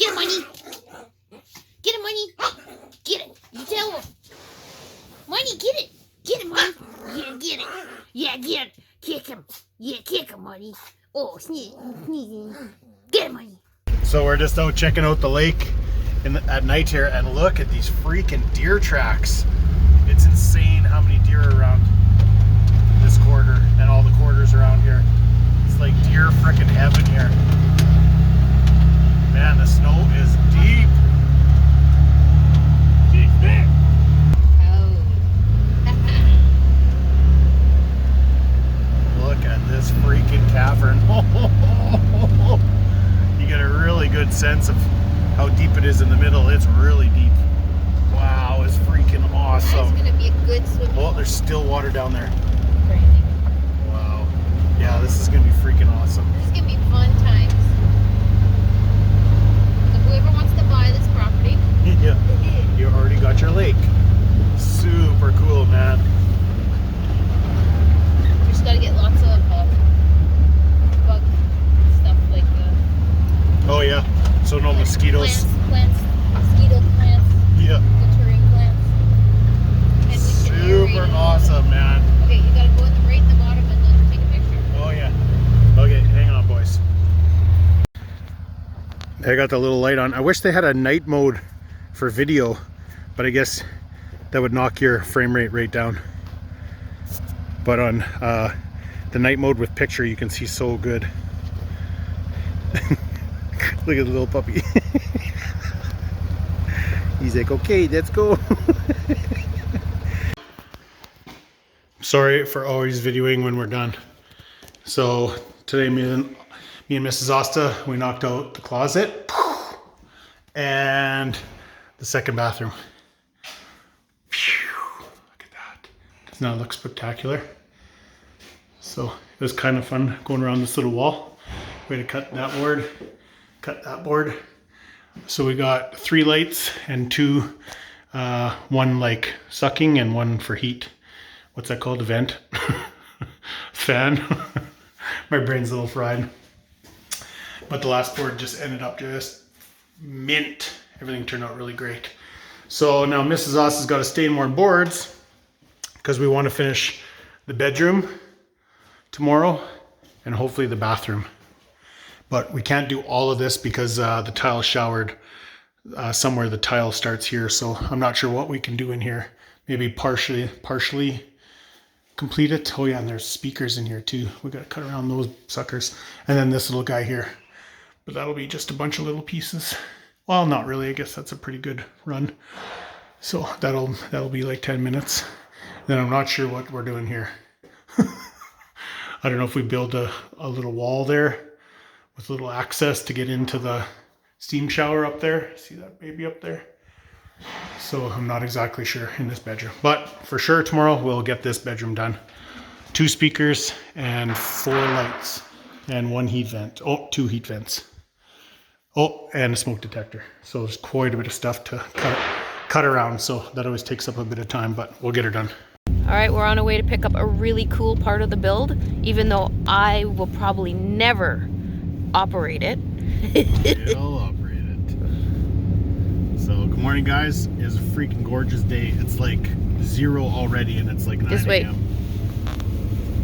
Get him, Money. Get him, Money. Get it. You tell him. Money, get it. Get him, Money. Yeah, get it. Yeah, get it. Kick him. Yeah, kick him, Money. Oh, sneezing. Get him, Money. So we're just out checking out the lake at night here, and look at these freaking deer tracks. It's insane how many deer are around this quarter and all the quarters around here. It's like deer freaking heaven here. Man, the snow is deep. She's big. Look at this freaking cavern. You get a really good sense of how deep it is in the middle. It's really deep. Wow, it's freaking awesome. That's gonna be a good swim. Oh, there's still water down there. Crazy. Wow. Yeah, this is gonna be freaking awesome. This is gonna be fun times. So whoever wants to buy this property, Yeah, you already got your lake. Super cool, man. you just gotta get lots of bug stuff like Oh yeah, so no mosquitoes. plants, mosquito plants, Yeah. filtering plants. And we should aerate Super it. awesome, man. Okay, you gotta go in the right in the bottom and then take a picture. Oh yeah. Okay, hang on, boys. I got the little light on. I wish they had a night mode for video, but I guess that would knock your frame rate right down. But on the night mode with picture, you can see so good. Look at the little puppy. He's like, okay, let's go. Sorry for always videoing when we're done. So today me and Mrs. Osta, we knocked out the closet and the second bathroom. Look at that. Doesn't that look spectacular? So it was kind of fun going around this little wall. We had to cut that board, cut that board. So we got 3 lights and 2, one like sucking and one for heat. What's that called? A vent? Fan. My brain's a little fried. But the last board just ended up just mint. Everything turned out really great. So now Mrs. Oss has got to stain more boards because we want to finish the bedroom tomorrow and hopefully the bathroom. But we can't do all of this because the tile showered somewhere. The tile starts here, so I'm not sure what we can do in here. Maybe partially complete it. Oh yeah, and there's speakers in here too. We got to cut around those suckers. And then this little guy here. But that'll be just a bunch of little pieces. Well, not really. I guess that's a pretty good run. So that'll be like 10 minutes. Then I'm not sure what we're doing here. I don't know if we build a little wall there with little access to get into the steam shower up there. See that baby up there? So I'm not exactly sure in this bedroom. But for sure tomorrow we'll get this bedroom done. 2 speakers and 4 lights and 1 heat vent. Oh, 2 heat vents. Oh, and a smoke detector. So there's quite a bit of stuff to cut around. So that always takes up a bit of time, but we'll get her done. All right, we're on our way to pick up a really cool part of the build, even though I will probably never operate it. You'll operate it. So good morning, guys. It's a freaking gorgeous day. It's like 0 already and it's like 9 Just wait. a.m.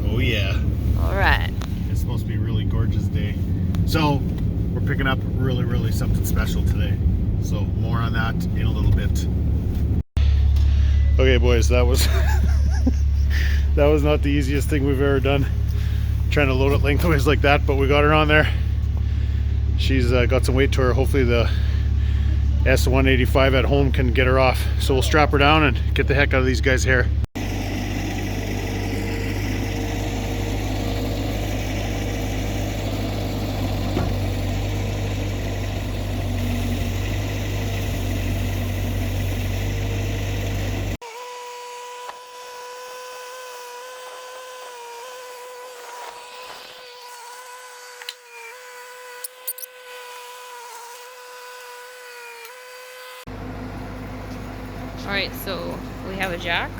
Oh yeah. All right. It's supposed to be a really gorgeous day. So we're picking up really something special today. So more on that in a little bit. Okay boys, that was that was not the easiest thing we've ever done. Trying to load it lengthways like that, but we got her on there. She's got some weight to her. Hopefully the S185 at home can get her off. So we'll strap her down and get the heck out of these guys' hair. All right, so we have a jack,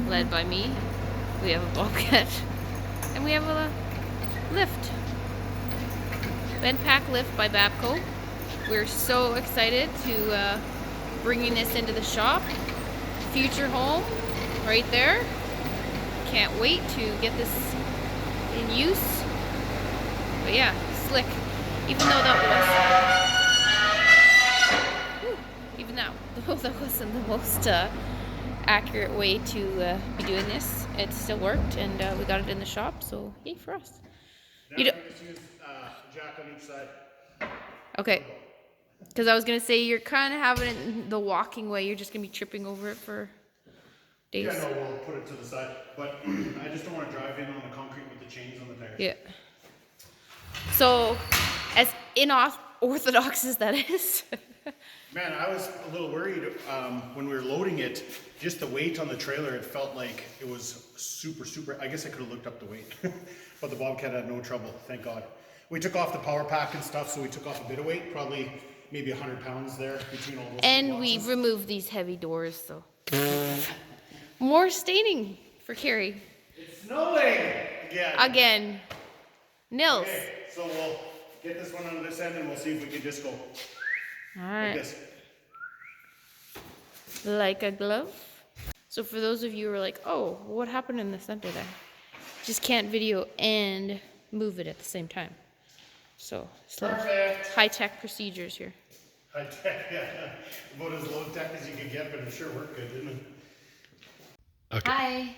led by me. We have a bulkhead, and we have a lift. Bend pack lift by Babco. We're so excited to bringing this into the shop. Future home right there. Can't wait to get this in use. But yeah, slick. Even though that wasn't the most accurate way to be doing this, it still worked, and we got it in the shop, so yay for us. Now you just use jack on each side. Okay, because I was gonna say you're kind of having it in the walking way. You're just gonna be tripping over it for days. Yeah, no, we'll put it to the side, but I just don't want to drive in on the concrete with the chains on the tires. Yeah. So, as unorthodox as that is. Man, I was a little worried when we were loading it. Just the weight on the trailer, it felt like it was super. I guess I could have looked up the weight, but the Bobcat had no trouble, thank God. We took off the power pack and stuff, so we took off a bit of weight, probably maybe 100 pounds there between all those. And we removed these heavy doors, so more staining for Carrie. It's snowing again. Nils. Okay, so we'll get this one on this end, and we'll see if we can just go. All right. Like this. Like a glove. So for those of you who are like, oh, what happened in the center there? Just can't video and move it at the same time. So high-tech procedures here. High-tech, yeah. About as low-tech as you could get, but it sure worked good, didn't it? Okay. Hi.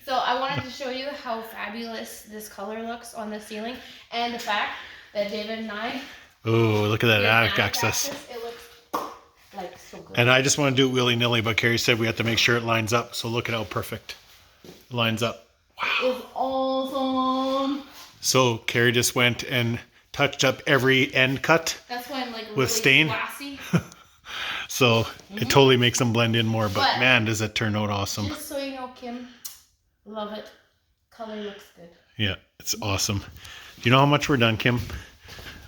So I wanted to show you how fabulous this color looks on the ceiling, and the fact that David and I. Oh, look at that attic access. It looks like so good. And I just want to do it willy-nilly, but Carrie said we have to make sure it lines up. So look at how perfect it lines up. Wow. It's awesome. So Carrie just went and touched up every end cut. That's why I'm like with really stain. Classy. So it totally makes them blend in more, but man, does it turn out awesome. Just so you know, Kim, love it. Color looks good. Yeah, it's awesome. Do you know how much we're done, Kim?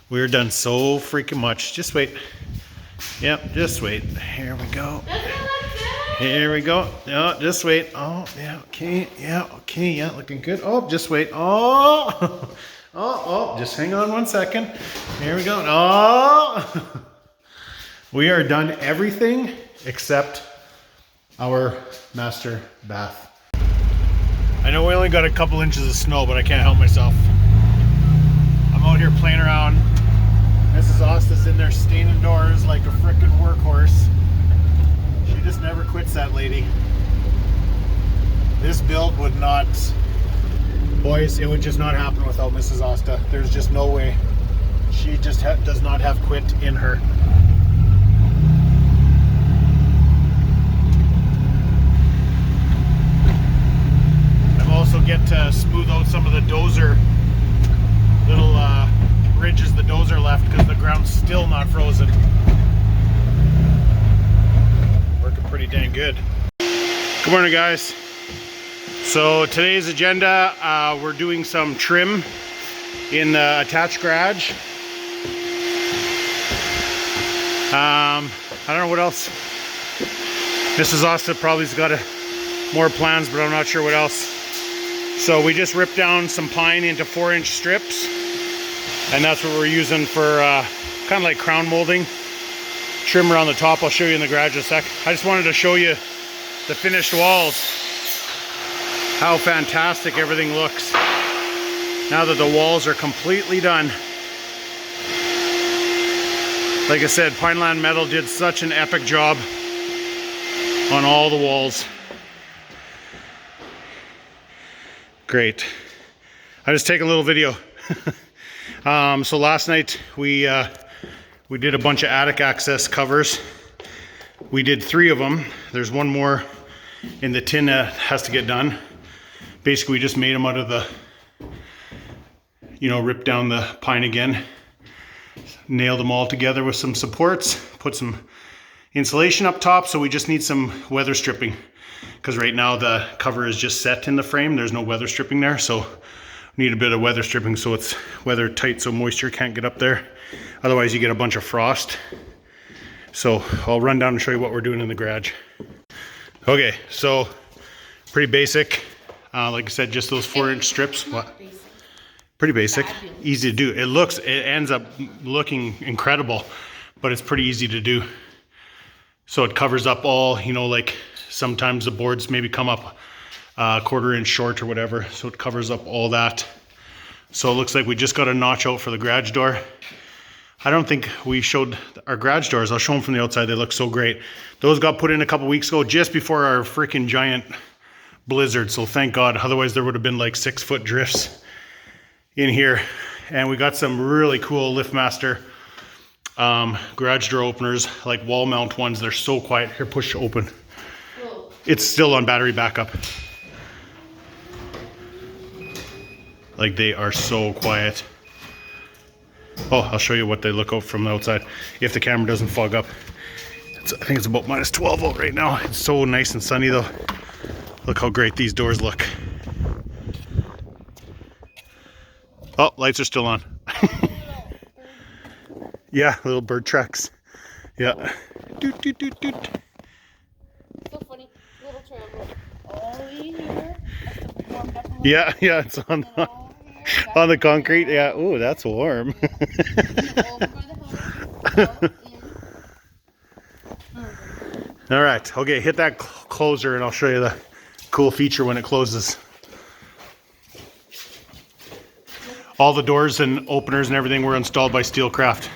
We're done so freaking much. Just wait. Yep, just wait. Here we go. Here we go. No, just wait. Oh, yeah, okay. Yeah, okay. Yeah, looking good. Oh, just wait. Oh, oh, just hang on 1 second. Here we go. Oh, we are done everything except our master bath. I know we only got a couple inches of snow, but I can't help myself. I'm out here playing around. Mrs. Osta's in there staining doors like a frickin' workhorse. She just never quits, that lady. This build would not, boys, it would just not happen without Mrs. Osta. There's just no way. She just does not have quit in her. I've also get to smooth out some of the dozer little ridges the dozer left because the ground's still not frozen. Working pretty dang good. Good morning, guys. So today's agenda, we're doing some trim in the attached garage. I don't know what else. Mrs. Osta probably's got more plans, but I'm not sure what else. So we just ripped down some pine into 4-inch strips. And that's what we're using for kind of like crown molding. Trim around the top. I'll show you in the garage in a sec. I just wanted to show you the finished walls. How fantastic everything looks now that the walls are completely done. Like I said, Pineland Metal did such an epic job on all the walls. Great. I just take a little video. So last night we did a bunch of attic access covers. We did 3 of them. There's one more in the tin that has to get done. Basically, we just made them out of the, ripped down the pine again, nailed them all together with some supports, put some insulation up top. So we just need some weather stripping because right now the cover is just set in the frame. There's no weather stripping there. So need a bit of weather stripping so it's weather tight so moisture can't get up there. Otherwise you get a bunch of frost. So I'll run down and show you what we're doing in the garage. Okay, so pretty basic. Like I said, just those 4-inch strips. What? Pretty basic, easy to do. It ends up looking incredible. but it's pretty easy to do. So it covers up all, you know, like sometimes the boards maybe come up a 1/4 inch short or whatever. So it covers up all that. So it looks like we just got a notch out for the garage door. I don't think we showed our garage doors. I'll show them from the outside. They look so great. Those got put in a couple weeks ago just before our freaking giant blizzard. So thank God. Otherwise there would have been like 6-foot drifts in here. And we got some really cool LiftMaster garage door openers, like wall mount ones. They're so quiet. Here, push open. It's still on battery backup. Like they are so quiet. Oh, I'll show you what they look out from the outside if the camera doesn't fog up. I think it's about -12 out right now. It's so nice and sunny though. Look how great these doors look. Oh, lights are still on. Yeah, little bird tracks. Yeah. Doot, doot, doot, doot. So funny. Little trail all the way here. Yeah, yeah, it's on the concrete. Yeah. Oh, that's warm. All right. Okay, hit that closer and I'll show you the cool feature when it closes. All the doors and openers and everything were installed by Steelcraft.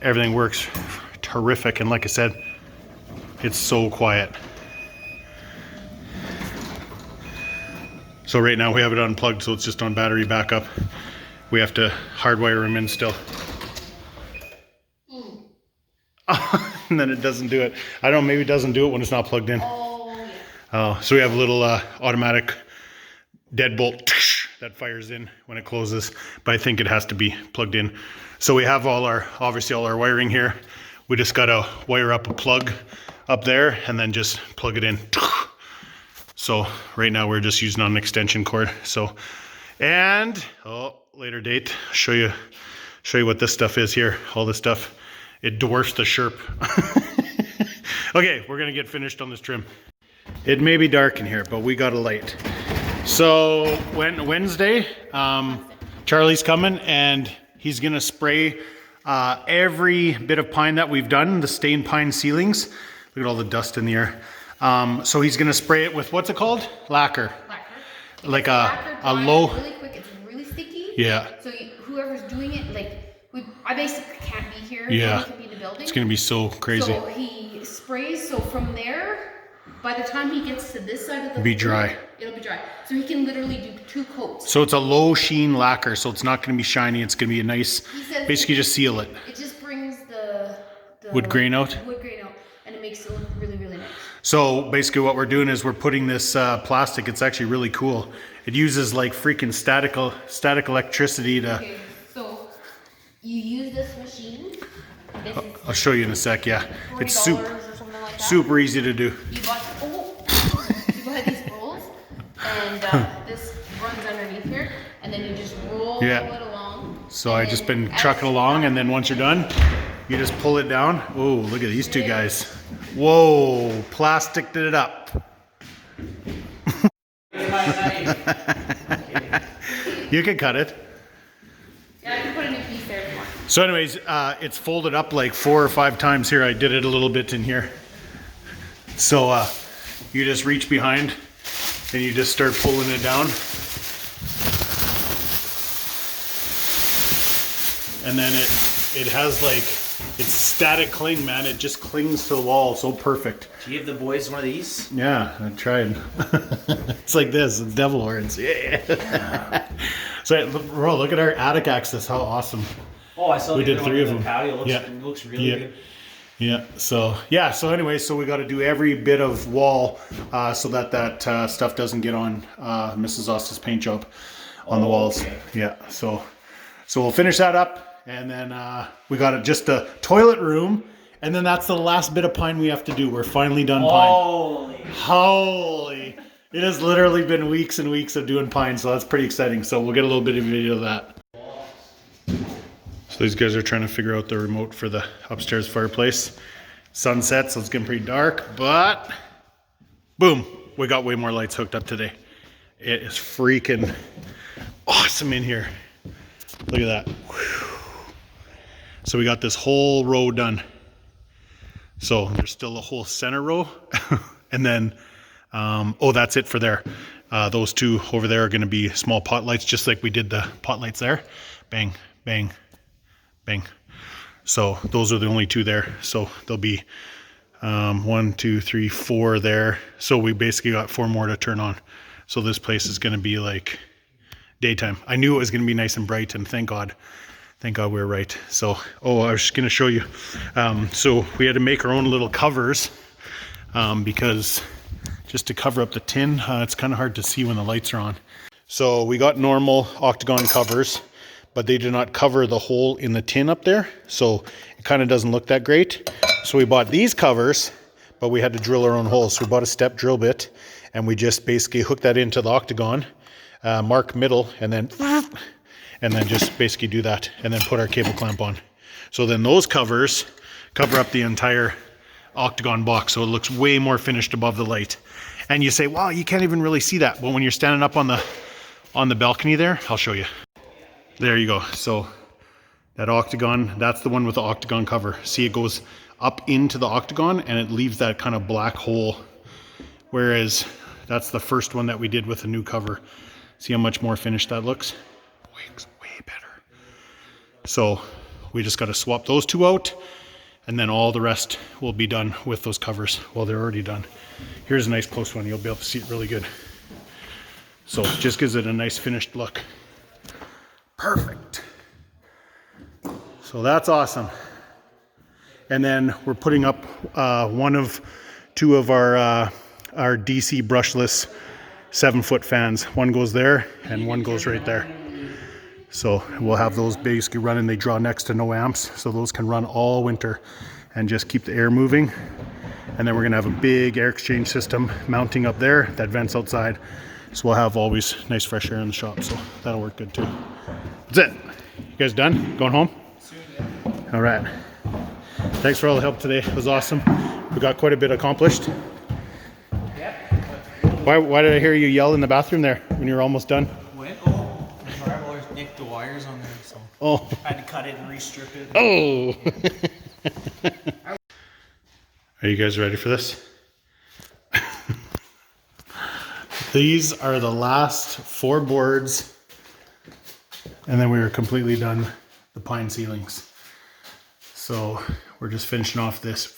Everything works terrific, and like I said, it's so quiet. So right now we have it unplugged, so it's just on battery backup. We have to hardwire them in still. And then it doesn't do it. I don't know, maybe it doesn't do it when it's not plugged in. Oh, yeah. Oh, so we have a little automatic deadbolt that fires in when it closes, but I think it has to be plugged in. So we have obviously all our wiring here. We just gotta wire up a plug up there and then just plug it in. So right now we're just using on an extension cord. So, and later date, show you what this stuff is here. All this stuff, it dwarfs the Sherp. Okay, we're gonna get finished on this trim. It may be dark in here, but we got a light. So Wednesday, Charlie's coming and he's gonna spray every bit of pine that we've done, the stained pine ceilings. Look at all the dust in the air. So he's gonna spray it with, what's it called? Lacquer. Like a low. Really quick. It's really sticky. Yeah. So whoever's doing it, like I basically can't be here. Yeah. Can be in the building. It's gonna be so crazy. So he sprays. So from there, by the time he gets to this side of the be dry. It'll be dry. So he can literally do 2 coats. So it's a low sheen lacquer, so it's not gonna be shiny. It's gonna be a nice. Basically, just seal it. It just brings the wood grain out. And it makes it look really, really nice. So basically what we're doing is we're putting this plastic, it's actually really cool. It uses like freaking static electricity to... Okay, so you use this machine. I'll show you in a sec, yeah. It's $40 or something like that. super easy to do. You buy these rolls, and this runs underneath here, and then you just roll it along. So I've just been trucking along, and then once you're done, you just pull it down. Oh, look at these two guys. Whoa, plasticed it up. You can cut it. Yeah, I can put a new piece there tomorrow. So anyways, it's folded up like 4 or 5 times here. I did it a little bit in here. So you just reach behind and you just start pulling it down. And then it has like, it's static cling, man. It just clings to the wall so perfect. Do you give the boys one of these? Yeah, I tried. It's like this, it's devil horns. Yeah. So look at our attic access, how awesome. Oh, I saw we did 3 of them. The patio looks really good. Yeah, so anyway, so we got to do every bit of wall so that stuff doesn't get on Mrs. Osta's paint job on the walls. Okay. Yeah, so we'll finish that up. And then we got just the toilet room, and then that's the last bit of pine we have to do. We're finally done pine. Holy! It has literally been weeks and weeks of doing pine, so that's pretty exciting. So we'll get a little bit of video of that. So these guys are trying to figure out the remote for the upstairs fireplace. Sunset, so it's getting pretty dark, but boom, we got way more lights hooked up today. It is freaking awesome in here. Look at that. Whew. So we got this whole row done. So there's still a whole center row. And then, oh, that's it for there. Those two over there are going to be small pot lights, just like we did the pot lights there. Bang, bang, bang. So those are the only two there. So there'll be 1, 2, 3, 4 there. So we basically got 4 more to turn on. So this place is going to be like daytime. I knew it was going to be nice and bright, and thank God we were right. So, oh, I was just going to show you. So we had to make our own little covers because just to cover up the tin, it's kind of hard to see when the lights are on. So we got normal octagon covers, but they do not cover the hole in the tin up there. So it kind of doesn't look that great. So we bought these covers, but we had to drill our own holes. So we bought a step drill bit, and we just basically hooked that into the octagon, mark middle, and then just basically do that, and then put our cable clamp on. So then those covers cover up the entire octagon box, so it looks way more finished above the light. And you say, wow, you can't even really see that. But when you're standing up on the balcony there, I'll show you. There you go. So that octagon, that's the one with the octagon cover. See, it goes up into the octagon and it leaves that kind of black hole. Whereas that's the first one that we did with a new cover. See how much more finished that looks? Way better. So we just got to swap those two out, and then all the rest will be done with those covers. Well, they're already done. Here's a nice close one. You'll be able to see it really good. So it just gives it a nice finished look. Perfect. So that's awesome. And then we're putting up one of 2 of our DC brushless 7-foot fans. One goes there and one goes right there. So we'll have those basically running. They draw next to no amps, so those can run all winter and just keep the air moving. And then we're gonna have a big air exchange system mounting up there that vents outside. So we'll have always nice fresh air in the shop, so that'll work good too. That's it. You guys done? Going home? All right. Thanks for all the help today. It was awesome. We got quite a bit accomplished. Why did I hear you yell in the bathroom there when you were almost done? When? Oh, the drywallers nicked the wires on there, so I had to cut it and restrip it. Oh! Are you guys ready for this? These are the last 4 boards, and then we were completely done the pine ceilings. So we're just finishing off this.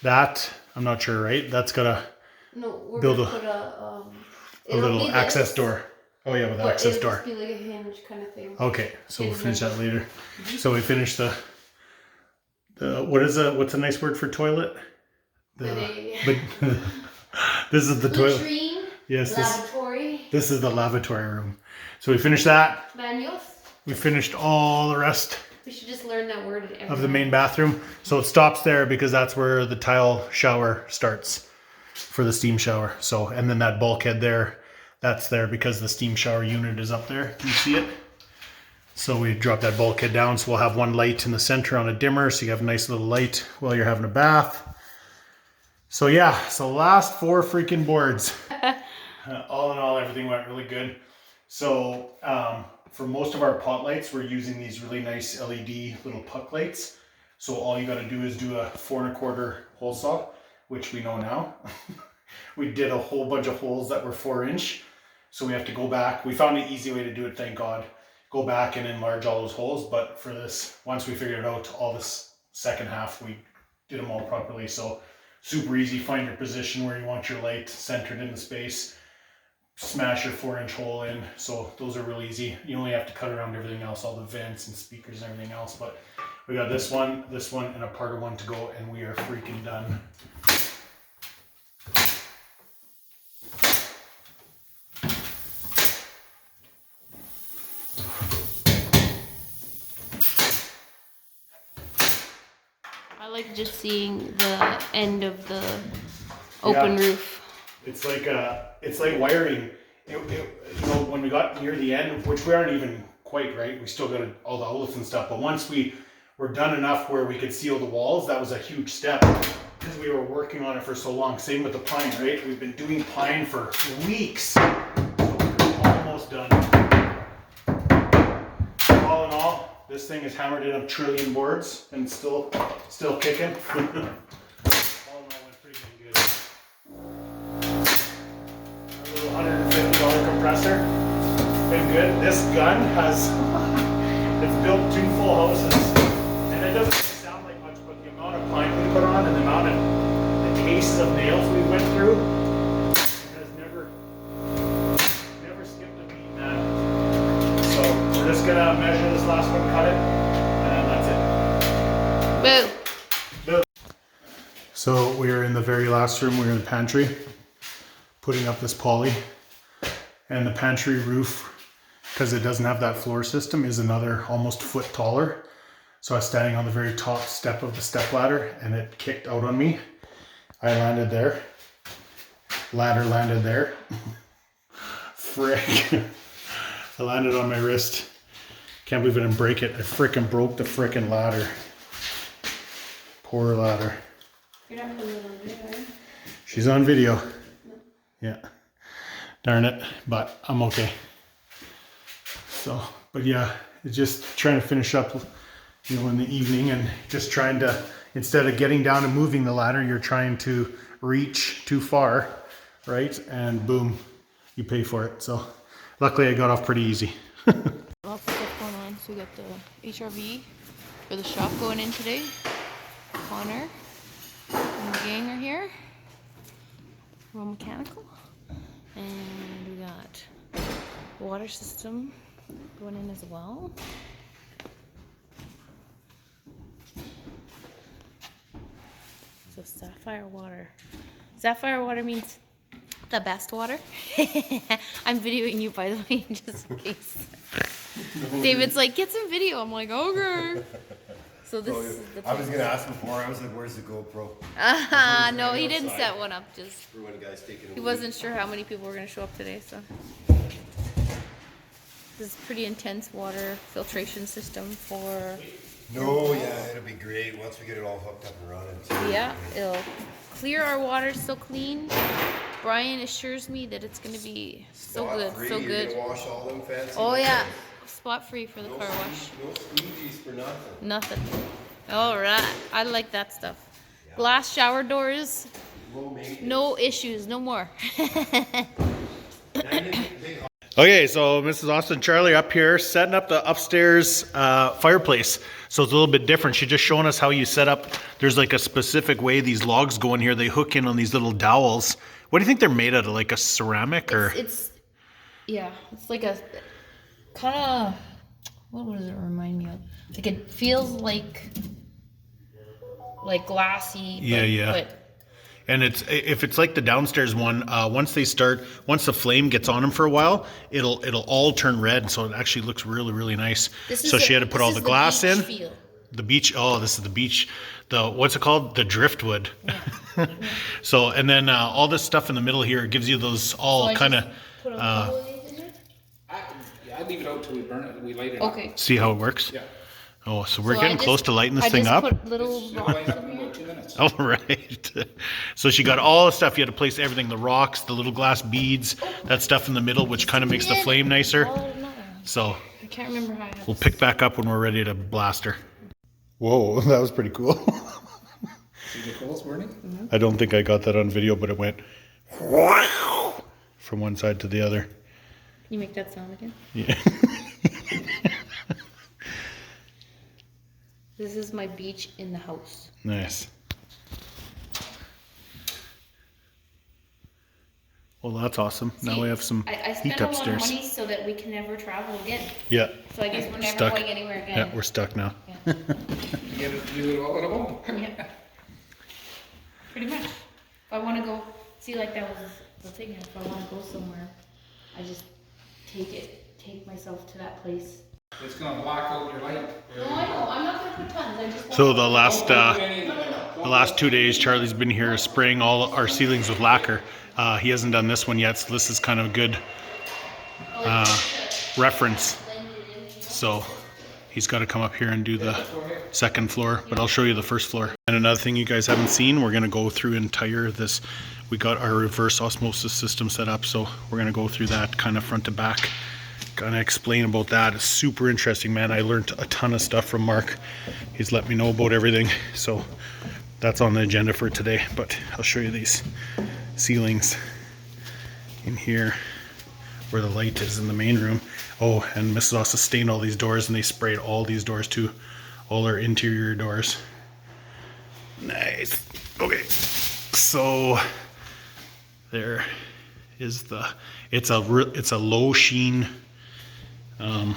That, I'm not sure, right? That's gotta build a little access door. Oh yeah, with the access door. It'll just be like a hinge kind of thing. Okay, so we'll finish that later. So we finished the what's a nice word for toilet? But this is the toilet. Latrine, yes, lavatory. This is the lavatory room. So we finished that. Manuals. We finished all the rest We should just learn that word of the main bathroom. So it stops there because that's where the tile shower starts for the steam shower. So, and then that bulkhead there, that's there because the steam shower unit is up there. Can you see it? So we drop that bulkhead down. So we'll have one light in the center on a dimmer. So you have a nice little light while you're having a bath. So yeah, so last 4 freaking boards. All in all, everything went really good. So for most of our pot lights, we're using these really nice LED little puck lights. So all you got to do is do a 4 1/4 hole saw, which we know now. We did a whole bunch of holes that were 4-inch. So we have to go back. We found an easy way to do it, thank God. Go back and enlarge all those holes. But for this, once we figured it out, all this second half, we did them all properly. So super easy. Find your position where you want your light centered in the space. Smash your 4-inch hole in. So those are really easy. You only have to cut around everything else, all the vents and speakers and everything else. But we got this one, and a part of one to go, and we are freaking done. I like just seeing the end of the open roof. It's like wiring. You know, when we got near the end, which we aren't even quite, right? We still got all the outlets and stuff. But once we were done enough where we could seal the walls, that was a huge step because we were working on it for so long. Same with the pine, right? We've been doing pine for weeks. So we're almost done. All in all, This thing is hammered in a trillion boards and still kicking. All in all, went pretty good. Our little $150 compressor, been good. This gun has, it's built 2 full houses, and it doesn't sound like much, but the amount of pine we put on and the amount of the cases of nails we went through has never skipped a beat, man. So we're just gonna measure this last one, cut it, and that's it. Boo. So we're in the very last room. We're in the pantry, putting up this poly, and the pantry roof, because it doesn't have that floor system, is another almost foot taller. So I was standing on the very top step of the step ladder, and it kicked out on me. I landed there. Ladder landed there. Frick. I landed on my wrist. Can't believe I didn't break it. I frickin' broke the frickin' ladder. Poor ladder. You're not putting it on video, are you? She's on video. Yeah. Darn it. But I'm okay. So, but yeah, it's just trying to finish up, you know, in the evening, and just trying to, instead of getting down and moving the ladder, you're trying to reach too far, right? And boom, you pay for it. So luckily I got off pretty easy. Lots of stuff going on. So we got the HRV for the shop going in today. Connor and the gang are here. Raw mechanical. And we got water system going in as well. So Sapphire water. Sapphire water means the best water. I'm videoing you, by the way, just in case. David's like, get some video. I'm like, okay. So this is the I was gonna ask before. I was like, "Where's the GoPro?" no, he didn't set one up. Just For when guys taking he wasn't sure how many people were gonna show up today, so this is pretty intense water filtration system for. No, yeah, it'll be great once we get it all hooked up and running. So Yeah, it'll clear our water so clean. Brian assures me that it's gonna be so good, spot-free, so you're good. gonna wash all them fancy. Oh ones. yeah, spot free for the car wash. No squeegees for nothing. Nothing. All right, I like that stuff. Glass shower doors, Low maintenance. no issues, no more. Okay, so Mrs. Austin and Charlie up here setting up the upstairs fireplace. So it's a little bit different. She's just showing us how you set up. There's like a specific way these logs go in here. They hook in on these little dowels. What do you think they're made out of? Like a ceramic or? It's yeah, it's like a kind of, what does it remind me of? Like it feels like glassy. Yeah, yeah. But And if it's like the downstairs one, once the flame gets on them for a while, it'll all turn red. So it actually looks really, really nice. So she had to put all the glass in. Feel. The beach. Oh, this is the beach. What's it called? The driftwood. Yeah. So, and then all this stuff in the middle here gives you those all So I kind of. just put a couple of these in there? I leave it out till we burn it. We light it up. Okay. See how it works? Yeah. Oh, so we're So getting close to lighting this thing up. I just put little Should rocks light up in in here. about 2 minutes. All right. So she got all the stuff. You had to place everything, the rocks, the little glass beads, that stuff in the middle, which kind of makes the flame nicer. Oh, no. So I can't remember how I had we'll this. pick back up when we're ready to blast her. Whoa, that was pretty cool. See the coals burning? I don't think I got that on video, but it went from one side to the other. Can you make that sound again? Yeah. This is my beach in the house. Nice. Well, that's awesome. Now we have some I heat spent a lot of upstairs. money so that we can never travel again. Yeah. So I guess we're never Stuck. going anywhere Yeah, again. we're stuck now. Yeah. You gotta do it all at home. Yeah. Pretty much. If I want to go, see, like that was the thing. If I want to go somewhere, I just take myself to that place. It's gonna block out your light. No, I know. I'm not gonna put tons. I just. So the last Don't put any- the last 2 days, Charlie's been here spraying all our ceilings with lacquer. He hasn't done this one yet, so this is kind of a good reference. So he's got to come up here and do the second floor, but I'll show you the first floor. And another thing you guys haven't seen, we're going to go through entire this. We got our reverse osmosis system set up, so we're going to go through that kind of front to back gonna explain about that. It's super interesting, man. I learned a ton of stuff from Mark. He's let me know about everything, so that's on the agenda for today. But I'll show you these ceilings in here where the light is in the main room. Oh, and Mrs. Osta stained all these doors, and they sprayed all these doors too, all our interior doors. Nice. Okay, so there is the, it's a low sheen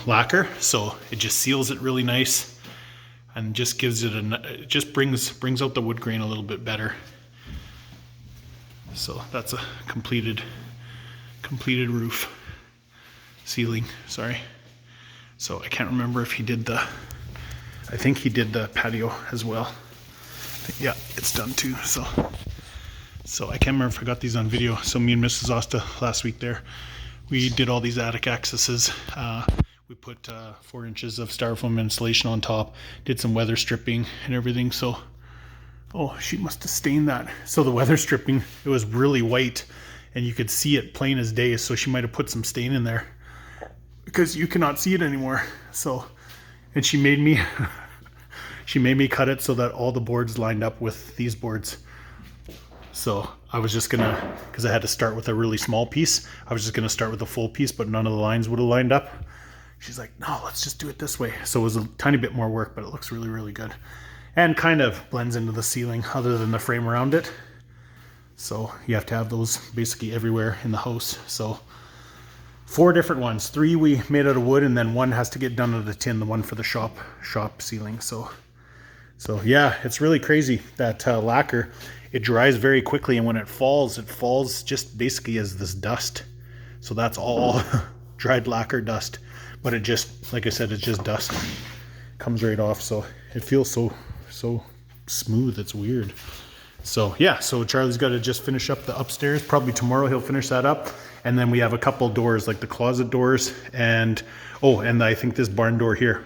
lacquer, so it just seals it really nice and just gives it it just brings out the wood grain a little bit better. So that's a completed roof ceiling, sorry. So I can't remember if he did I think he did the patio as well. Yeah, it's done too. So I can't remember if I got these on video. So me and Mrs. Osta last week there, we did all these attic accesses. We put 4 inches of styrofoam insulation on top, did some weather stripping and everything. So, oh, she must have stained that. So the weather stripping, it was really white and you could see it plain as day. So she might have put some stain in there because you cannot see it anymore. So, and she made me, she made me cut it so that all the boards lined up with these boards. So I was just gonna, because I had to start with a really small piece, I was just gonna start with a full piece, but none of the lines would have lined up. She's like, no, let's just do it this way. So it was a tiny bit more work, but it looks really, really good. And kind of blends into the ceiling other than the frame around it. So you have to have those basically everywhere in the house. So 4 different ones. 3 we made out of wood, and then 1 has to get done out of tin, the one for the shop ceiling. So yeah, it's really crazy that lacquer. It dries very quickly, and when it falls just basically as this dust. So that's all dried lacquer dust. But it just, like I said, it's just dust. Comes right off, so it feels so smooth. It's weird. So yeah, so Charlie's got to just finish up the upstairs. Probably tomorrow he'll finish that up. And then we have a couple doors, like the closet doors, and I think this barn door here,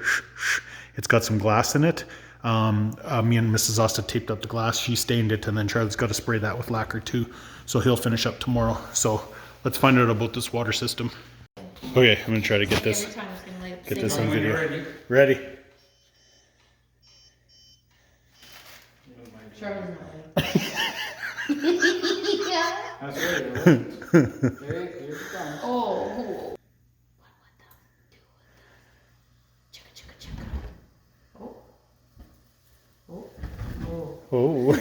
it's got some glass in it. Me and Mrs. Osta taped up the glass. She stained it, and then Charlie's got to spray that with lacquer too. So he'll finish up tomorrow. So let's find out about this water system. Okay, I'm gonna try to get this on video. Ready? Charlie's not ready. Yeah. That's right. Here it comes. Oh. Oh.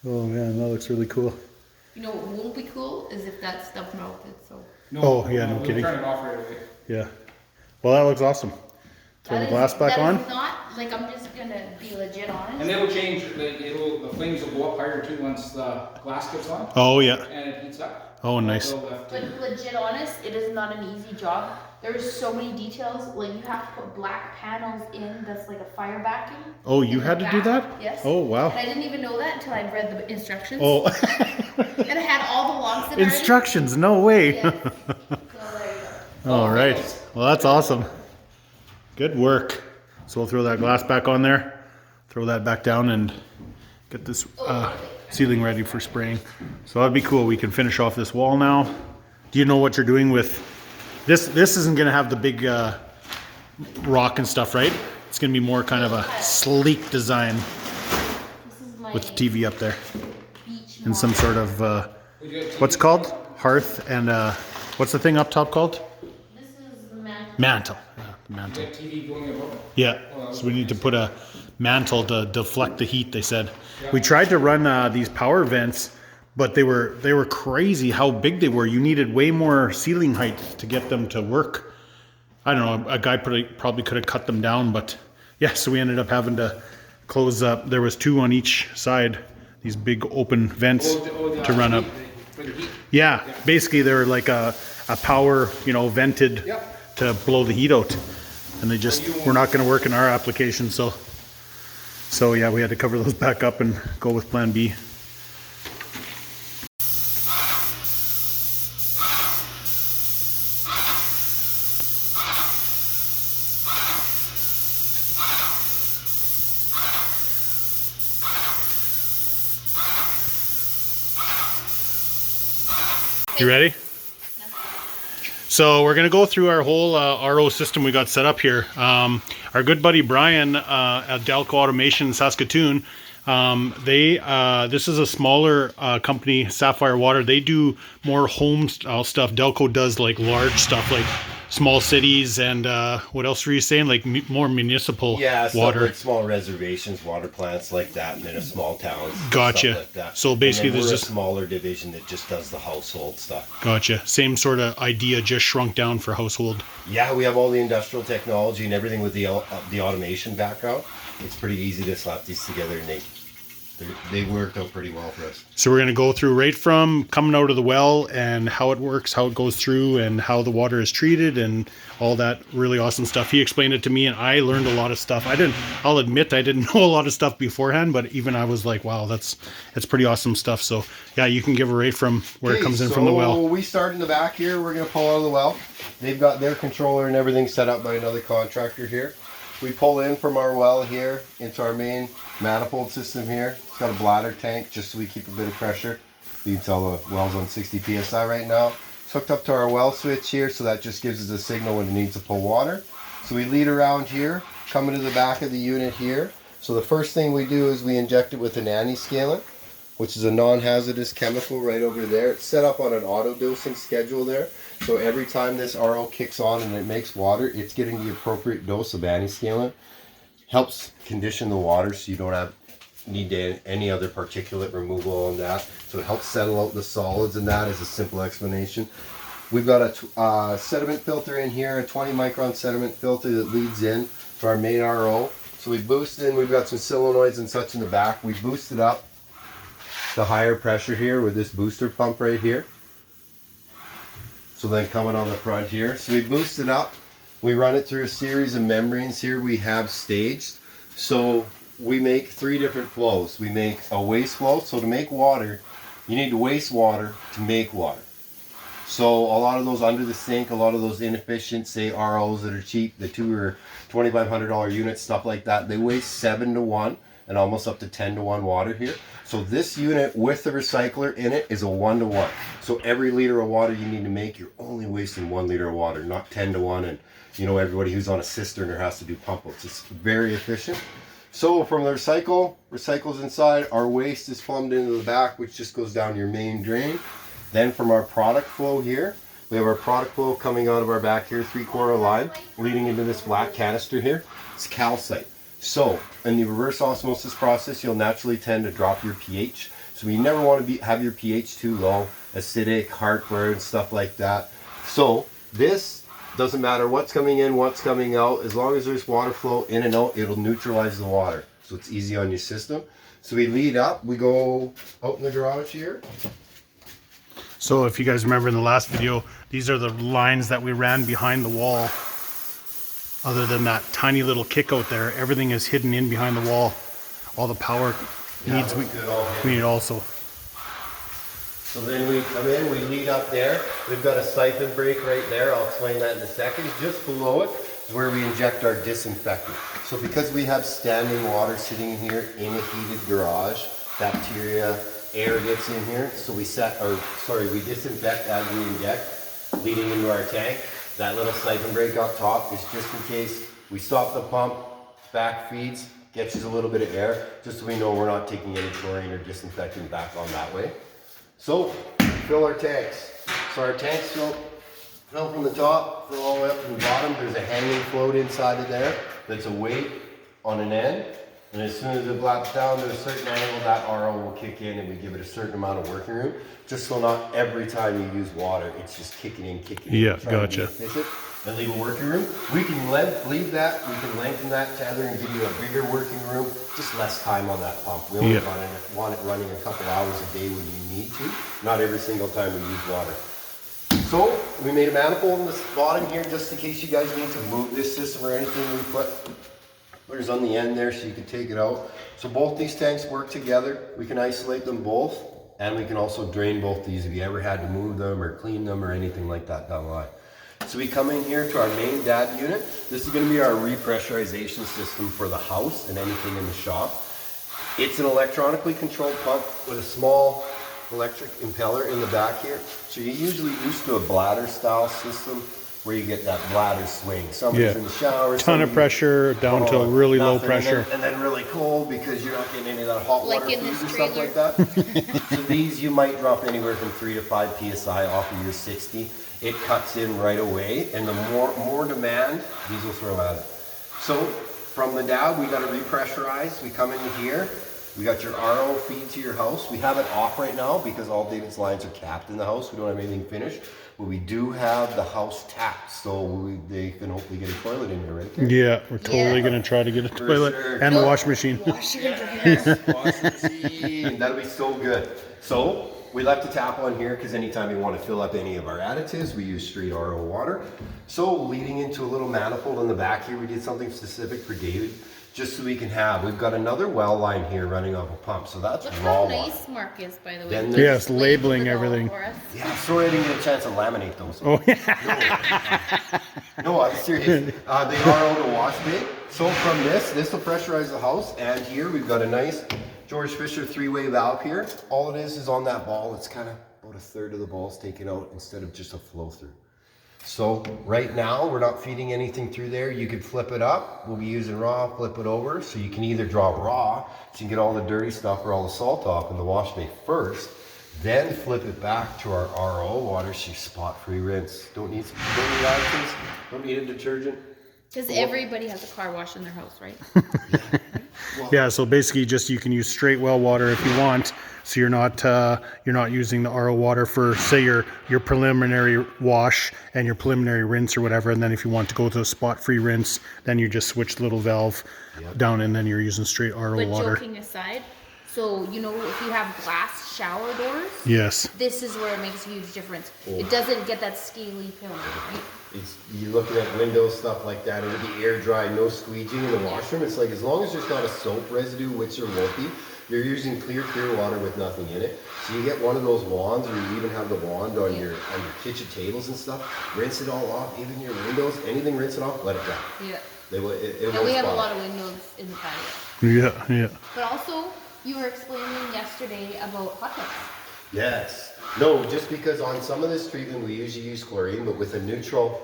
Oh man, that looks really cool. You know what won't be cool is if that stuff melted. So. No, yeah, no kidding. Turn it off right away. Yeah. Well, that looks awesome. Throw the glass back on. That is not, like, I'm just gonna be legit honest. And it'll change, the flames will go up higher too once the glass gets on. Oh yeah. And it heats up. Oh nice. But legit honest, it is not an easy job. There's so many details. Like, you have to put black panels in that's like a fire backing. Oh, you had to do that? Yes. Oh wow. And I didn't even know that until I read the instructions. Oh. And I had all the logs in Instructions, no way. Yes. So there you go. All right. Well, that's awesome. Good work. So we'll throw that glass back on there, throw that back down, and get this ceiling ready for spraying. So that'd be cool. We can finish off this wall now. Do you know what you're doing with this? This isn't going to have the big rock and stuff, right? It's going to be more kind of a sleek design with the TV up there and some sort of what's it called? Hearth and what's the thing up top called? This is the mantle. Mantle. Yeah, the mantle. TV going above. Yeah. So we need to put a mantle to deflect the heat, they said. We tried to run these power vents, but they were crazy how big they were. You needed way more ceiling height to get them to work. I don't know, a guy probably could have cut them down, but yeah, so we ended up having to close up. There was 2 on each side, these big open vents to run up. Yeah, basically they were like a power, vented to blow the heat out. And they just were not going to work in our application, so yeah, we had to cover those back up and go with plan B. You ready? So we're going to go through our whole RO system we got set up here. Our good buddy Brian at Delco Automation in Saskatoon, this is a smaller company, Sapphire Water. They do more home style stuff. Delco does like large stuff like small cities and what else were you saying? Like more municipal water. Like small reservations, water plants like that, and in a small towns. Gotcha. Stuff like that. So basically, and then there's we're just a smaller division that just does the household stuff. Gotcha. Same sort of idea, just shrunk down for household. Yeah, we have all the industrial technology and everything with the automation background. It's pretty easy to slap these together, and they worked out pretty well for us. So we're going to go through right from coming out of the well and how it works, how it goes through, and how the water is treated, and all that really awesome stuff. He explained it to me, and I learned a lot of stuff. I'll admit I didn't know a lot of stuff beforehand, but even I was like, wow, that's pretty awesome stuff. So yeah, you can give a rate from where it comes in from the well. So we start in the back here. We're going to pull out of the well. They've got their controller and everything set up by another contractor here. We pull in from our well here into our main manifold system here. It's got a bladder tank just so we keep a bit of pressure. You can tell the well's on 60 psi right now. It's hooked up to our well switch here, so that just gives us a signal when it needs to pull water. So we lead around here, come into the back of the unit here. So the first thing we do is we inject it with an antiscalant, which is a non-hazardous chemical right over there. It's set up on an auto dosing schedule there. So every time this RO kicks on and it makes water, it's getting the appropriate dose of antiscalant. Helps condition the water so you don't need any other particulate removal on that. So it helps settle out the solids, and that is a simple explanation. We've got a sediment filter in here, a 20 micron sediment filter that leads in to our main RO. So we boost in, we've got some solenoids and such in the back. We boost it up to higher pressure here with this booster pump right here. So then coming on the front here, so we boost it up, we run it through a series of membranes here we have staged. So we make 3 different flows. We make a waste flow, so to make water, you need to waste water to make water. So a lot of those under the sink, a lot of those inefficient, say ROs that are cheap, the $2,000 or $2,500 units, stuff like that, they waste 7 to 1 and almost up to 10 to 1 water here. So this unit with the recycler in it is a 1 to 1. So every liter of water you need to make, you're only wasting 1 liter of water, not 10 to 1. And you know, everybody who's on a cistern or has to do pump outs, it's very efficient. So from the recycles inside, our waste is plumbed into the back, which just goes down your main drain. Then from our product flow here, we have our product flow coming out of our back here, 3/4 line, leading into this black canister here. It's calcite. So in the reverse osmosis process, you'll naturally tend to drop your pH. So you never want to have your pH too low, acidic, heartburn, stuff like that. So this doesn't matter what's coming in, what's coming out, as long as there's water flow in and out, it'll neutralize the water. So it's easy on your system. So we lead up, we go out in the garage here. So if you guys remember in the last video, these are the lines that we ran behind the wall. Other than that tiny little kick out there, everything is hidden in behind the wall. All the power needs we need also. So then we come in, we lead up there. We've got a siphon break right there. I'll explain that in a second. Just below it is where we inject our disinfectant. So because we have standing water sitting here in a heated garage, bacteria, air gets in here. So we disinfect as we inject, leading into our tank. That little siphon break up top is just in case we stop the pump, back feeds, gets us a little bit of air, just so we know we're not taking any chlorine or disinfectant back on that way. So, fill our tanks. So our tanks fill from the top, fill all the way up to the bottom. There's a hanging float inside of there that's a weight on an end. And as soon as it blaps down to a certain angle, that RO will kick in and we give it a certain amount of working room. Just so not every time you use water, it's just kicking in. Yeah, gotcha. And leave a working room. We can leave that, we can lengthen that tether and give you a bigger working room, just less time on that pump. We only want it running a couple hours a day when you need to, not every single time we use water. So we made a manifold in the bottom here just in case you guys need to move this system or anything. We put footers on the end there so you can take it out. So both these tanks work together. We can isolate them both, and we can also drain both these if you ever had to move them or clean them or anything like that down the line. So we come in here to our main DAD unit. This is going to be our repressurization system for the house and anything in the shop. It's an electronically controlled pump with a small electric impeller in the back here. So you're usually used to a bladder style system where you get that bladder swing. Somebody's in the shower. Ton of pressure down to really low pressure. And then really cold because you're not getting any of that hot water Like in feeds this and stuff like that. So these you might drop anywhere from 3 to 5 psi off of your 60. It cuts in right away, and the more demand, these will throw at it. So from the down, we got to repressurize. We come in here. We got your RO feed to your house. We have it off right now because all David's lines are capped in the house. We don't have anything finished, but we do have the house tapped, so they can hopefully get a toilet in here, right? There. Yeah, we're totally gonna try to get a toilet and a wash machine. Wash machine. That'll be so good. So we left the tap on here because anytime we want to fill up any of our additives, we use straight RO water. So leading into a little manifold in the back here, we did something specific for David. Just so we can have, we've got another well line here running off a pump, so that's Look raw how nice water. Mark is, by the way. Then Yes, labeling everything. Yeah, sorry I didn't get a chance to laminate those. Oh yeah. No, I'm serious. They are on the wash bay. So from this will pressurize the house, and here we've got a nice George Fisher 3-way valve here. All it is on that ball, it's kind of about a third of the ball's taken out instead of just a flow through. So right now we're not feeding anything through there. You could flip it up. We'll be using raw, flip it over. So you can either draw raw, so you can get all the dirty stuff or all the salt off in the wash bay first, then flip it back to our RO water, so you spot-free rinse. Don't need additives, don't need a detergent. Because everybody has a car wash in their house, right? Yeah, so basically just you can use straight well water if you want. So you're not using the RO water for, say, your preliminary wash and your preliminary rinse or whatever. And then if you want to go to a spot-free rinse, then you just switch the little valve down, and then you're using straight RO But water. joking aside, so if you have glass shower doors, Yes. this is where it makes a huge difference. It doesn't get that scaly film. Right? You're looking at windows, stuff like that. It'll be air dry, no squeegeeing in the washroom. It's like as long as there's not a soap residue, which there won't be, you're using clear water with nothing in it. So you get one of those wands, or you even have the wand on your kitchen tables and stuff. Rinse it all off, even your windows, anything. Rinse it off, let it dry. Yeah. And we have a lot of windows in the patio. Yeah. But also, you were explaining yesterday about hot tubs. Yes. No, just because on some of this treatment we usually use chlorine, but with a neutral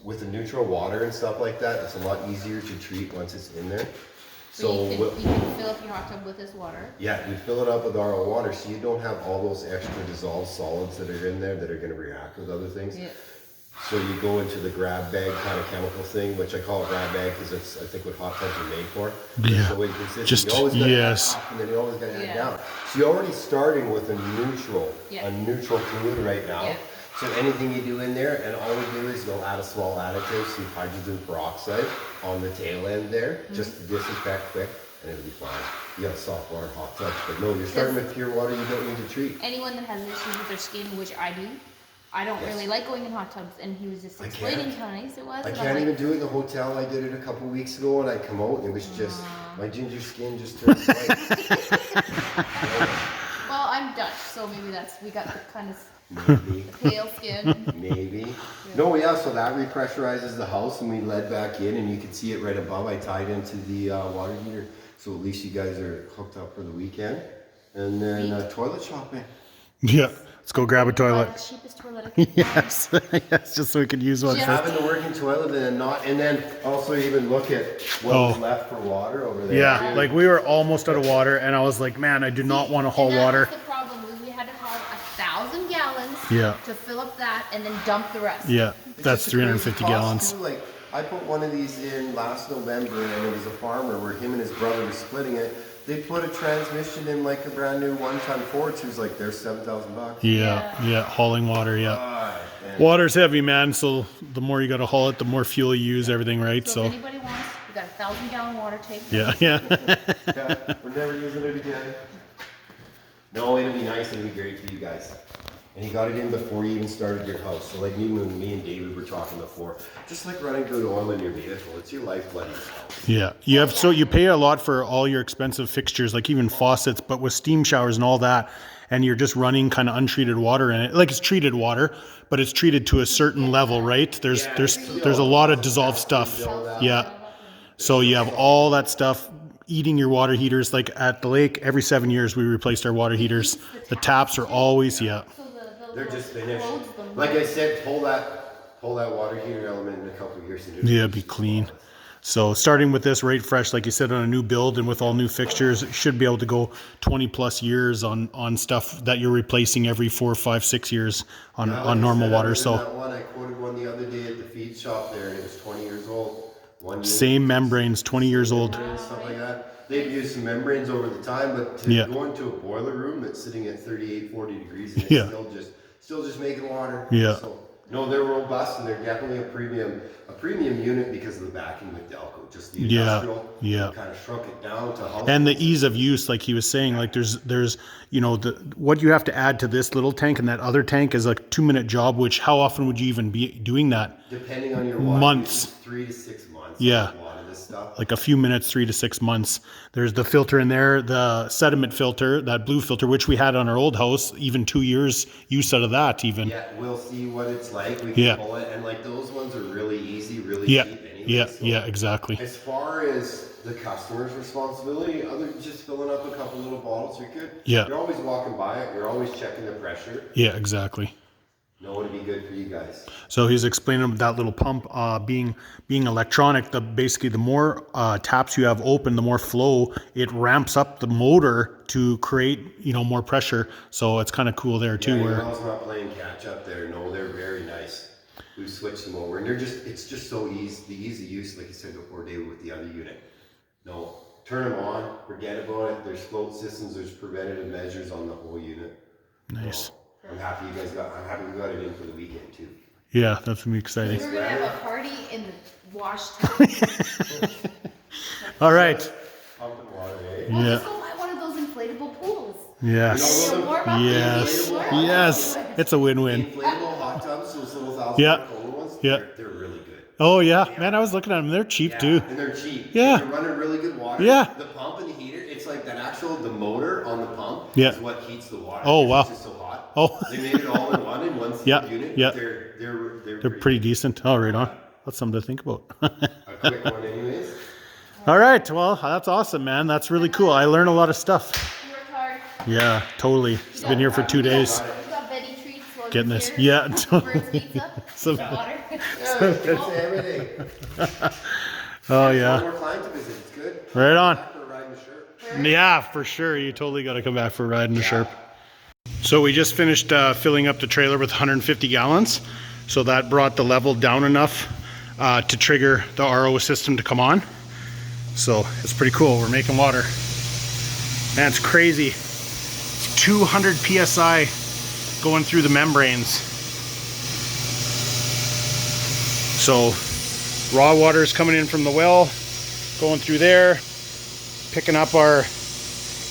water and stuff like that, it's a lot easier to treat once it's in there. So you can fill up your hot tub with this water. Yeah, you fill it up with RO water, so you don't have all those extra dissolved solids that are in there that are going to react with other things. Yeah. So you go into the grab bag kind of chemical thing, which I call a grab bag because it's, I think, what hot tubs are made for. Yeah. So consistent. Just, you always gotta yes. add up, and then you always got to add down. So you're already starting with a neutral fluid right now. Yeah. So anything you do in there, and all we do is you'll add a small additive, some hydrogen peroxide on the tail end there, just to disinfect quick, and it'll be fine. You got a soft water hot tub, but no, you're starting with pure water. You don't need to treat. Anyone that has issues with their skin, which I do, I don't really like going in hot tubs, and he was just explaining how nice it was. I can't even do it in the hotel. I did it a couple weeks ago, and I come out, and it was just, my ginger skin just turned white. Well, I'm Dutch, so maybe we got the kind of Maybe. pale skin. Maybe. Yeah. No, yeah, so that repressurizes the house, and we led back in, and you can see it right above. I tied into the water heater, so at least you guys are hooked up for the weekend. And then toilet shopping. Yeah. Let's go grab a toilet. The cheapest toilet I can find. Yes, yes, just so we could use one. Having a working toilet and then also even look at what was left for water over there. Yeah, like we were almost out of water, and I was like, man, I do not want to haul water. That's the problem. We had to haul 1,000 gallons to fill up that and then dump the rest. Yeah, that's 350 gallons. Too. Like I put one of these in last November, and it was a farmer where him and his brother were splitting it. They put a transmission in like a brand new 1-ton Ford. So it was like, there's $7,000. Yeah, hauling water. Water's heavy, man. So the more you got to haul it, the more fuel you use, everything, right? So if anybody wants, we got a 1,000-gallon water tank. Yeah. We're never using it again. No, it'll be nice. It'll be great for you guys. And you got it in before you even started your house. So like me and David were talking before, just like running good oil in your vehicle, it's your lifeblood in your house. Yeah, you pay a lot for all your expensive fixtures, like even faucets, but with steam showers and all that, and you're just running kind of untreated water in it. Like it's treated water, but it's treated to a certain level, right? There's a lot of dissolved stuff. Yeah. So you have all that stuff eating your water heaters. Like at the lake, every 7 years we replaced our water heaters. The taps are always, yeah. They're just finished. Like I said, pull that water heater element in a couple of years. And Yeah, be clean. So starting with this right fresh, like you said, on a new build and with all new fixtures, it should be able to go 20 plus years on stuff that you're replacing every 4, 5, 6 years on normal water. So that one, I quoted one the other day at the feed shop there, and it was 20 years old. Same membranes, 20 years old. And stuff like that. They've used some membranes over the time, but to go into a boiler room that's sitting at 38, 40 degrees, and it's still just making water. Yeah. So, no, they're robust, and they're definitely a premium unit because of the backing with Delco. Just the industrial, kind of shrunk it down to how. And the ease of use, like he was saying, like there's you know, what you have to add to this little tank and that other tank is a 2-minute job. Which how often would you even be doing that? Depending on your water, months, 3 to 6 months. Yeah. A lot of this stuff. Like a few minutes, 3 to 6 months. There's the filter in there, the sediment filter, that blue filter, which we had on our old house, even 2 years use out of that even. Yeah, we'll see what it's like. We can pull it, and like those ones are really easy, really cheap anyway. Yeah, exactly. As far as the customer's responsibility, other than just filling up a couple little bottles, you're good. Yeah. You're always walking by it. You're always checking the pressure. Yeah, exactly. Know it'd be good for you guys. So he's explaining that little pump being electronic. Basically the more taps you have open, the more flow. It ramps up the motor to create more pressure. So it's kind of cool there too. Yeah, where your not playing catch up there. No, they're very nice. We've switched them over, and it's just so easy. The easy use, like you said before, David, with the other unit. No, turn them on. Forget about it. There's float systems. There's preventative measures on the whole unit. Nice. So, I'm happy we got it in for the weekend too. Yeah, that's gonna be exciting. We're gonna have a party in the wash tub. All right. Pumping water, eh? Well, Yeah. let's go buy one of those inflatable pools. Yes. They'll warm up. Yes. Yes. It's a win-win. Inflatable hot tubs, those little $1,000 ones. Yeah. They're really good. Oh yeah, man. I was looking at them. They're cheap too. And they're cheap. Yeah. They're running really good water. Yeah. The pump and the heater, it's like the motor on the pump is what heats the water. Oh wow. It's just so hot. Oh. They made it all in one unit. Yeah. They're Pretty decent. Oh, right on. That's something to think about. a quick one anyways. All right. Well, that's awesome, man. That's really cool. I learned a lot of stuff. You worked hard. Yeah, totally. It's been here for 2 days. We got Betty treats while Getting you're this. here. Yeah, Birds totally. pizza. Some- Water. It's everything. Oh yeah. More clients to visit. It's good. Right on. Back for riding the shirt. Yeah, for sure. You totally got to come back for a ride in the Sharp. So we just finished filling up the trailer with 150 gallons. So that brought the level down enough to trigger the RO system to come on. So it's pretty cool. We're making water. Man, it's crazy. It's 200 PSI going through the membranes. So raw water is coming in from the well, going through there, picking up our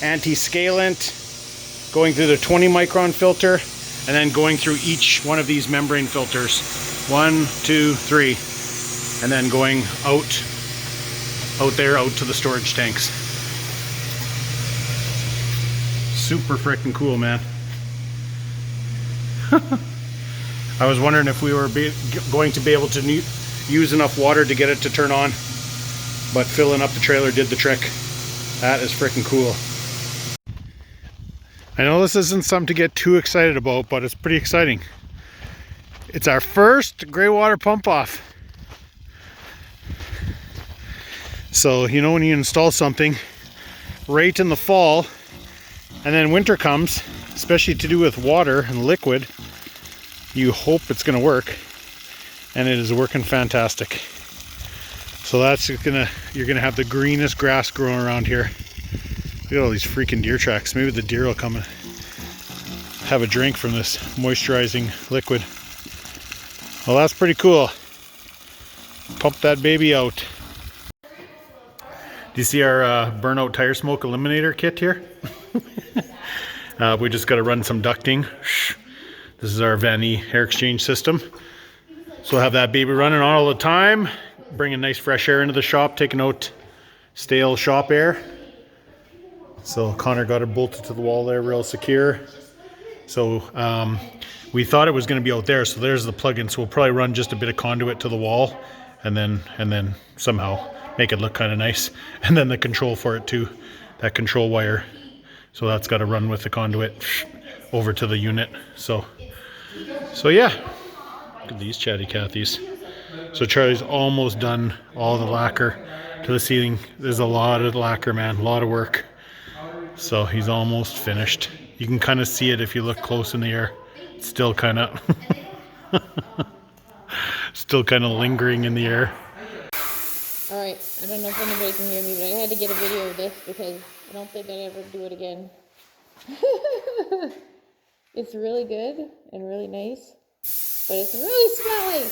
anti-scalant, going through the 20 micron filter, and then going through each one of these membrane filters. 1, 2, 3, and then going out to the storage tanks. Super freaking cool, man. I was wondering if we were going to be able to use enough water to get it to turn on, but filling up the trailer did the trick. That is freaking cool. I know this isn't something to get too excited about, but it's pretty exciting. It's our first gray water pump off. So, when you install something right in the fall and then winter comes, especially to do with water and liquid, you hope it's going to work, and it is working fantastic. So you're gonna have the greenest grass growing around here. Look at all these freaking deer tracks. Maybe the deer will come and have a drink from this moisturizing liquid. Well, that's pretty cool. Pump that baby out. Do you see our burnout tire smoke eliminator kit here? We just got to run some ducting. This is our Vanny air exchange system. So we'll have that baby running all the time, bringing nice fresh air into the shop, taking out stale shop air. So Connor got it bolted to the wall there, real secure. So we thought it was going to be out there, so there's the plug-in. So we'll probably run just a bit of conduit to the wall, and then somehow make it look kind of nice. And then the control for it too, that control wire. So that's got to run with the conduit over to the unit. So yeah, look at these chatty Cathys. So Charlie's almost done all the lacquer to the ceiling. There's a lot of lacquer, man, a lot of work. So he's almost finished. You can kind of see it if you look close in the air. It's still kind of still kind of lingering in the air. Alright, I don't know if anybody can hear me, but I had to get a video of this because I don't think I'd ever do it again. It's really good and really nice, but it's really smelly.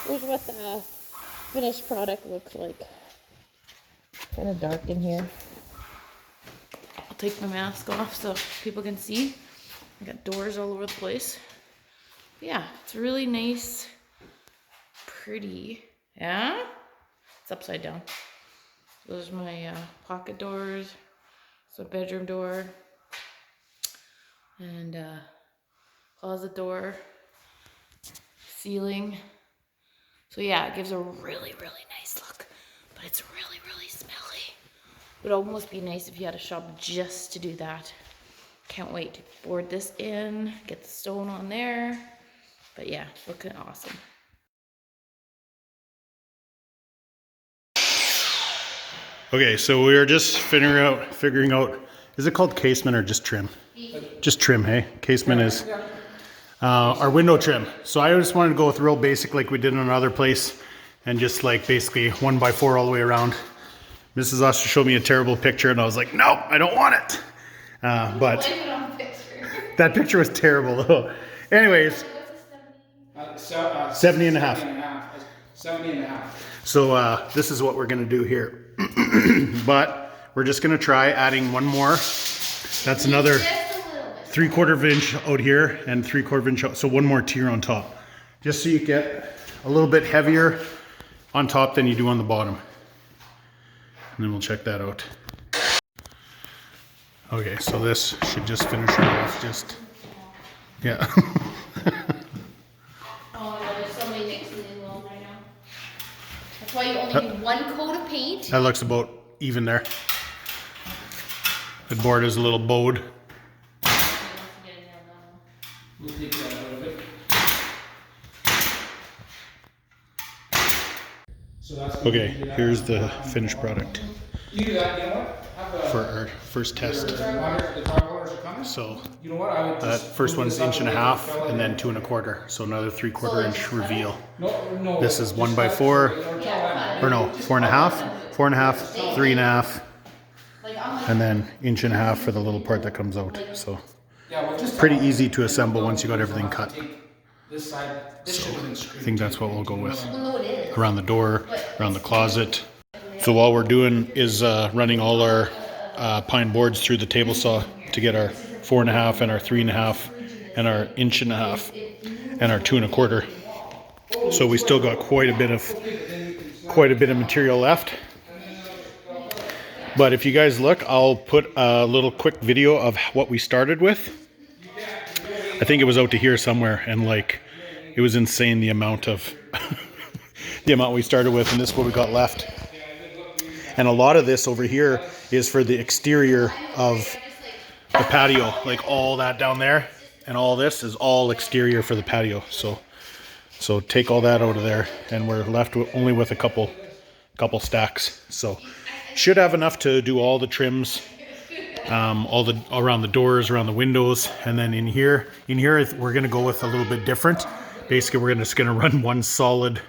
Here's what the finished product looks like. Kind of dark in here. I'll take my mask off so people can see. I got doors all over the place. Yeah, it's really nice, pretty. Yeah, it's upside down. Those are my pocket doors. So bedroom door and closet door, ceiling. So yeah, it gives a really, really nice look, but it's really, really smelly. It would almost be nice if you had a shop just to do that. Can't wait to board this in, get the stone on there. But yeah, looking awesome. Okay, so we are just figuring out, is it called casement or just trim? Just trim, hey? Casement is our window trim. So I just wanted to go with real basic like we did in another place and just like basically 1x4 all the way around. Mrs. Oster showed me a terrible picture and I was like, no, I don't want it. But that picture was terrible though. Anyways, 70 and a half. 70 and a half. So this is what we're gonna do here. But we're just gonna try adding one more. That's another 3/4 inch out here and 3/4 inch out. So one more tier on top. Just so you get a little bit heavier on top than you do on the bottom. And then we'll check that out. Okay, so this should just finish it off. Just, yeah. There's so many mixes in walls right now. That's why you only need one coat of paint. That looks about even there. The board is a little bowed. We'll take that out of it. So that's Okay, here's the finished product you do that, you know what? for our first test. The top orders are coming. So You know what? I would that just first move one's this up 1.5 a little bit, and then 2 1/4. So another 3/4 inch reveal. No, This is just 1x4, cut it. or no, 4.5, 4.5, 3.5, and then 1.5 inches for the little part that comes out. So Yeah, we'll just pretty easy to assemble once you got everything cut. this side. This should have been I straight. think that's what we'll go with. No, it is. Around the door, around the closet. So all we're doing is running all our pine boards through the table saw to get our 4.5 and our 3.5 and our 1.5 inches and our 2 1/4. So we still got quite a bit of material left. But if you guys look, I'll put a little quick video of what we started with. I think it was out to here somewhere, and like it was insane the amount of the amount we started with, and this is what we got left. And a lot of this over here is for the exterior of the patio, like all that down there, and all this is all exterior for the patio. So take all that out of there, and we're left with only with a couple stacks. So should have enough to do all the trims, all around the doors, around the windows, and then in here we're gonna go with a little bit different. Basically, we're just gonna run one solid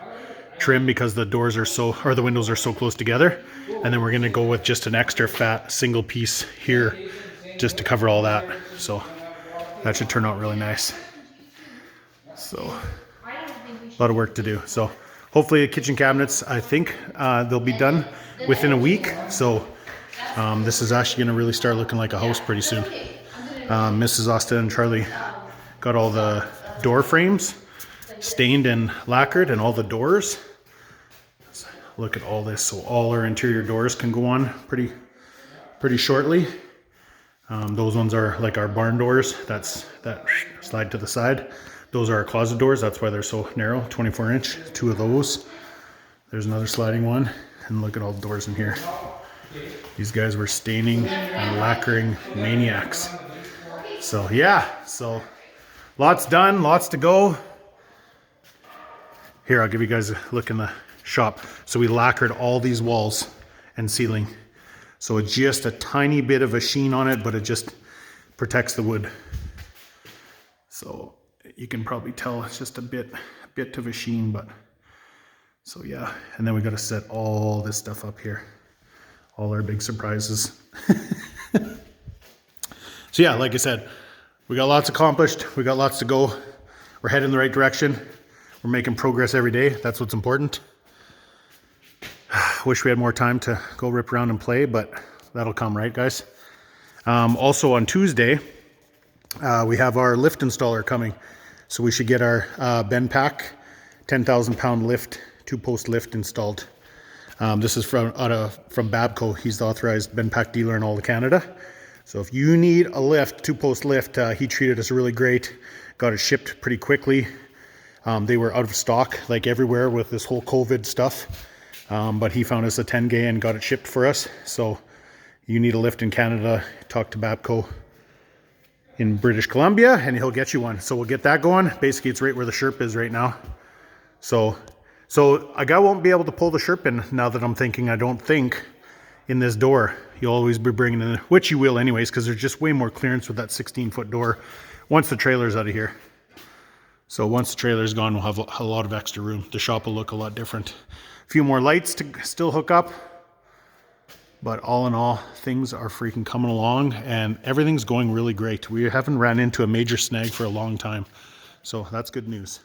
trim because the doors are the windows are so close together, and then we're gonna go with just an extra fat single piece here just to cover all that. So that should turn out really nice. So a lot of work to do. So hopefully the kitchen cabinets, I think they'll be done within a week. So this is actually gonna really start looking like a house pretty soon. Mrs. Austin and Charlie got all the door frames stained and lacquered, and all the doors. Look at all this. So all our interior doors can go on pretty shortly. Those ones are like our barn doors. That slide to the side. Those are our closet doors. That's why they're so narrow, 24 inch, 2 of those. There's another sliding one. and look at all the doors in here. These guys were staining and lacquering maniacs. So yeah, so lots done, lots to go. Here, I'll give you guys a look in the shop. So we lacquered all these walls and ceiling. So it's just a tiny bit of a sheen on it, but it just protects the wood. So you can probably tell it's just a bit of a sheen, but so yeah. And then we got to set all this stuff up here. All our big surprises. So yeah, like I said, we got lots accomplished. We got lots to go. We're heading in the right direction. We're making progress every day. That's what's important. Wish we had more time to go rip around and play, but that'll come, right, guys? Also on Tuesday, we have our lift installer coming. So we should get our bend pack, 10,000 pound lift, 2-post lift installed. This is from Babco. He's the authorized bend pack dealer in all of Canada. So if you need a lift, 2-post lift, he treated us really great. Got it shipped pretty quickly. They were out of stock like everywhere with this whole COVID stuff. But he found us a 10-gay and got it shipped for us. So you need a lift in Canada, talk to Babco in British Columbia and he'll get you one. So we'll get that going. Basically it's right where the Sherp is right now. So a guy won't be able to pull the Sherp in now that I'm thinking. I don't think in this door. You'll always be bringing in, which you will anyways, because there's just way more clearance with that 16-foot door once the trailer's out of here. So once the trailer's gone, we'll have a lot of extra room. The shop will look a lot different. A few more lights to still hook up. But all in all, things are freaking coming along and everything's going really great. We haven't ran into a major snag for a long time. So that's good news.